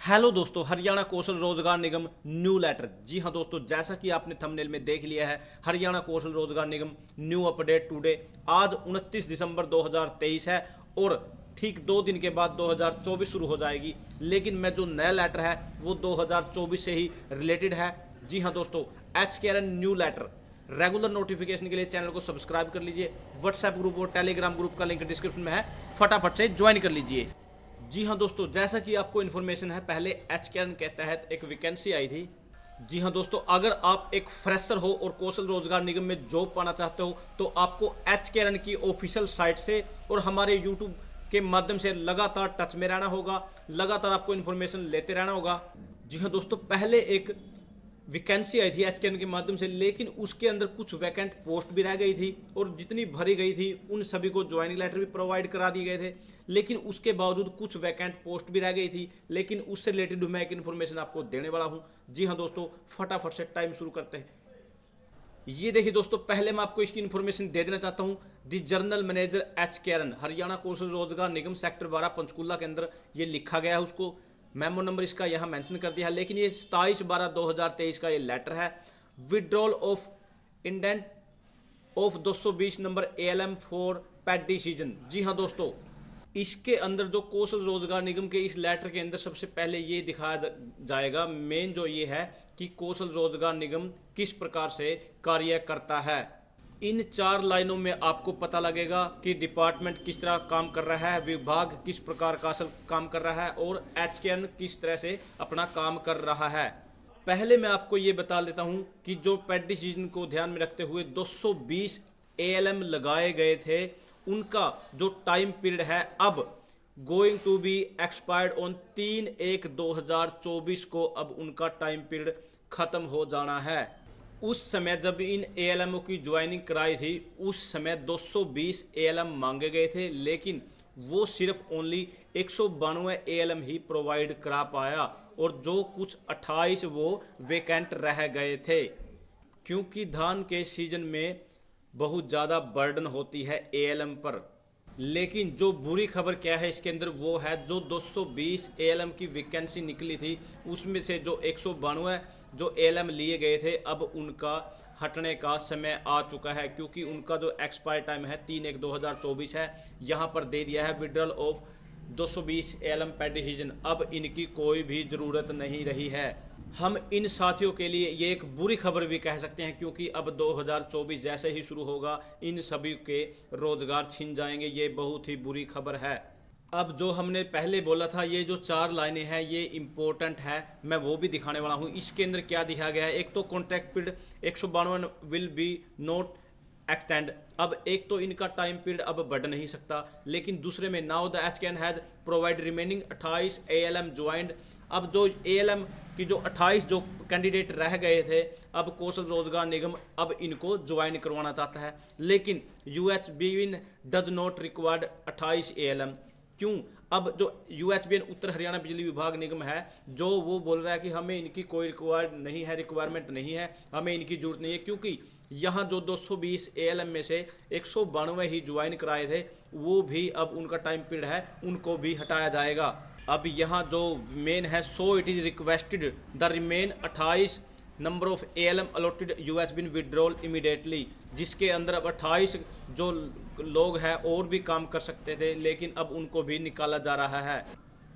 Hello दोस्तों, हरियाणा कौशल रोजगार निगम new letter. जी हाँ दोस्तों, जैसा कि आपने थंबनेल में देख लिया है, हरियाणा कौशल रोजगार निगम न्यू अपडेट टुडे। आज 29 दिसंबर 2023 है और ठीक 2 दिन के बाद 2024 शुरू हो जाएगी। लेकिन मैं जो नया लेटर है वो 2024 से ही रिलेटेड है। जी हाँ दोस्तों, HKRN new letter. Regular notification के लिए चैनल को सब्सक्राइब कर लीजिए। व्हाट्सएप ग्रुप और टेलीग्राम ग्रुप का लिंक डिस्क्रिप्शन में है, फटाफट से ज्वाइन कर लीजिए। जी हाँ दोस्तों, जैसा कि आपको इन्फॉर्मेशन है, पहले HKRN के तहत एक वैकेंसी आई थी। जी हाँ दोस्तों, अगर आप एक फ्रेशर हो और कौशल रोजगार निगम में जॉब पाना चाहते हो तो आपको HKRN की ऑफिशियल साइट से और हमारे यूट्यूब के माध्यम से लगातार टच में रहना होगा, लगातार आपको इन्फॉर्मेशन लेते रहना होगा। जी हाँ दोस्तों, पहले एक वैकेंसी आई थी HKRN के माध्यम से, लेकिन उसके अंदर कुछ वैकेंट पोस्ट भी रह गई थी और जितनी भरी गई थी उन सभी को ज्वाइनिंग लेटर भी प्रोवाइड करा दिए गए थे। लेकिन उसके बावजूद कुछ वैकेंट पोस्ट भी रह गई थी, लेकिन उससे रिलेटेड मैं एक इन्फॉर्मेशन आपको देने वाला हूं। जी हाँ दोस्तों, फटाफट से टाइम शुरू करते हैं। ये देखिए दोस्तों, पहले मैं आपको इसकी इन्फॉर्मेशन दे देना चाहता हूँ। दी जनरल मैनेजर HKRN हरियाणा कौशल रोजगार निगम सेक्टर 12 पंचकूला के अंदर ये लिखा गया है। उसको मेमो नंबर इसका यहाँ मेंशन कर दिया है, लेकिन ये 27/12/2023 का ये लेटर है। Withdrawal of indent of 220 number ALM for paddy season. जी हाँ दोस्तों, इसके अंदर जो कौशल रोजगार निगम के इस लेटर के अंदर सबसे पहले ये दिखाया जाएगा, मेन जो ये है कि कौशल रोजगार निगम किस प्रकार से कार्य करता है। इन 4 लाइनों में आपको पता लगेगा कि डिपार्टमेंट किस तरह काम कर रहा है, विभाग किस प्रकार का काम कर रहा है और HKRN किस तरह से अपना काम कर रहा है। पहले मैं आपको ये बता देता हूँ कि जो पैडी सीजन को ध्यान में रखते हुए 220 ALM लगाए गए थे, उनका जो टाइम पीरियड है अब going to be expired on 3/1/2024 को अब उनका टाइम पीरियड खत्म हो जाना है। उस समय जब इन ALMओ की ज्वाइनिंग कराई थी उस समय 220 ALM मांगे गए थे, लेकिन वो सिर्फ ओनली 192 ALM ही प्रोवाइड करा पाया और जो कुछ 28 वो वेकेंट रह गए थे, क्योंकि धान के सीजन में बहुत ज़्यादा बर्डन होती है ALM पर। लेकिन जो बुरी खबर क्या है इसके अंदर, वो है जो 220 ALM की वैकेंसी निकली थी उसमें से जो 192 जो ALM लिए गए थे अब उनका हटने का समय आ चुका है, क्योंकि उनका जो एक्सपायर टाइम है 3/1/2024 है। यहाँ पर दे दिया है withdrawal of 220 ALM paddy season. अब इनकी कोई भी ज़रूरत नहीं रही है। हम इन साथियों के लिए ये एक बुरी खबर भी कह सकते हैं, क्योंकि अब 2024 जैसे ही शुरू होगा इन सभी के रोजगार छिन जाएंगे। ये बहुत ही बुरी खबर है। अब जो हमने पहले बोला था, ये जो 4 लाइनें हैं ये इम्पोर्टेंट है, मैं वो भी दिखाने वाला हूँ। इसके अंदर क्या दिखा गया है, एक तो contract period 192 will be note extend. अब एक तो इनका टाइम पीरियड अब बढ़ नहीं सकता, लेकिन दूसरे में now the HKRN has provide remaining 28 ALM joined. अब जो ALM की जो 28 जो कैंडिडेट रह गए थे, अब कौशल रोजगार निगम अब इनको ज्वाइन करवाना चाहता है, लेकिन UHBN does not required 28 ALM। क्यों? अब जो UHBN उत्तर हरियाणा बिजली विभाग निगम है, जो वो बोल रहा है कि हमें इनकी कोई रिक्वायरमेंट नहीं है, हमें इनकी जरूरत नहीं है, क्योंकि यहाँ जो 220 ALM में से 192 ही ज्वाइन कराए थे वो भी अब उनका टाइम पीरियड है, उनको भी हटाया जाएगा। अब यहाँ जो मेन है, so it is requested the remain 28 number of ALM allotted UHBN withdrawal immediately, जिसके अंदर अब 28 जो लोग हैं और भी काम कर सकते थे, लेकिन अब उनको भी निकाला जा रहा है।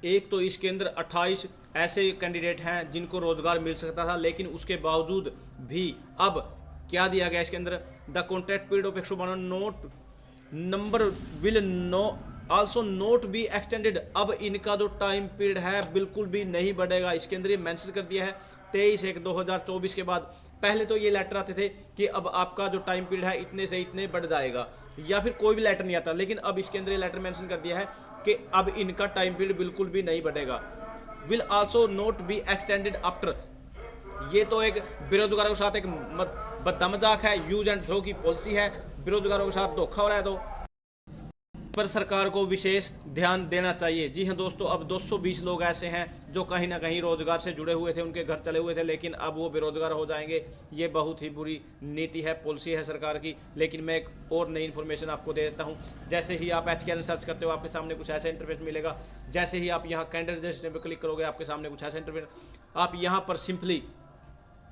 एक तो इसके अंदर 28 ऐसे कैंडिडेट हैं जिनको रोजगार मिल सकता था, लेकिन उसके बावजूद भी अब क्या दिया गया इसके अंदर, the contract period of 192 note number will no also note be extended. अब इनका जो टाइम पीरियड है बिल्कुल भी नहीं बढ़ेगा। इसके अंदर ये मेंशन कर दिया है 23/1/2024 के बाद। पहले तो ये लेटर आते थे कि अब आपका जो टाइम पीरियड है इतने से इतने बढ़ जाएगा, या फिर कोई भी लेटर नहीं आता, लेकिन अब इसके अंदर ये लेटर मेंशन कर दिया है कि अब इनका टाइम पीरियड बिल्कुल भी नहीं बढ़ेगा। Will also note be extended after. ये तो एक बेरोजगारों के साथ एक बद्दा मजाक है, यूज एंड थ्रो की पॉलिसी है। बेरोजगारों के साथ धोखा हो रहा है। तो पर सरकार को विशेष ध्यान देना चाहिए। जी हाँ दोस्तों, अब 220 लोग ऐसे हैं जो कहीं ना कहीं रोजगार से जुड़े हुए थे, उनके घर चले हुए थे, लेकिन अब वो बेरोजगार हो जाएंगे। ये बहुत ही बुरी नीति है, पॉलिसी है सरकार की। लेकिन मैं एक और नई इन्फॉर्मेशन आपको दे देता हूँ। जैसे ही आप HKN सर्च करते हो, आपके सामने कुछ ऐसा इंटरफेस मिलेगा। जैसे ही आप यहाँ कैंडिडेट रजिस्ट्रेशन पर क्लिक करोगे, आपके सामने कुछ ऐसा इंटरफेस, आप यहाँ पर सिंपली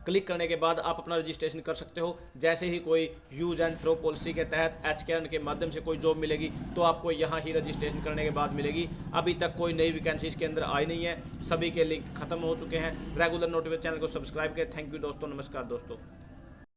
क्लिक करने के बाद आप अपना रजिस्ट्रेशन कर सकते हो। जैसे ही कोई यूज एंड थ्रो पॉलिसी के तहत HKN के माध्यम से कोई जॉब मिलेगी तो आपको यहाँ ही रजिस्ट्रेशन करने के बाद मिलेगी। अभी तक कोई नई वैकेंसी इसके अंदर आई नहीं है, सभी के लिंक खत्म हो चुके हैं। रेगुलर नोटिफिकेशन चैनल को सब्सक्राइब करें। थैंक यू दोस्तों, नमस्कार दोस्तों।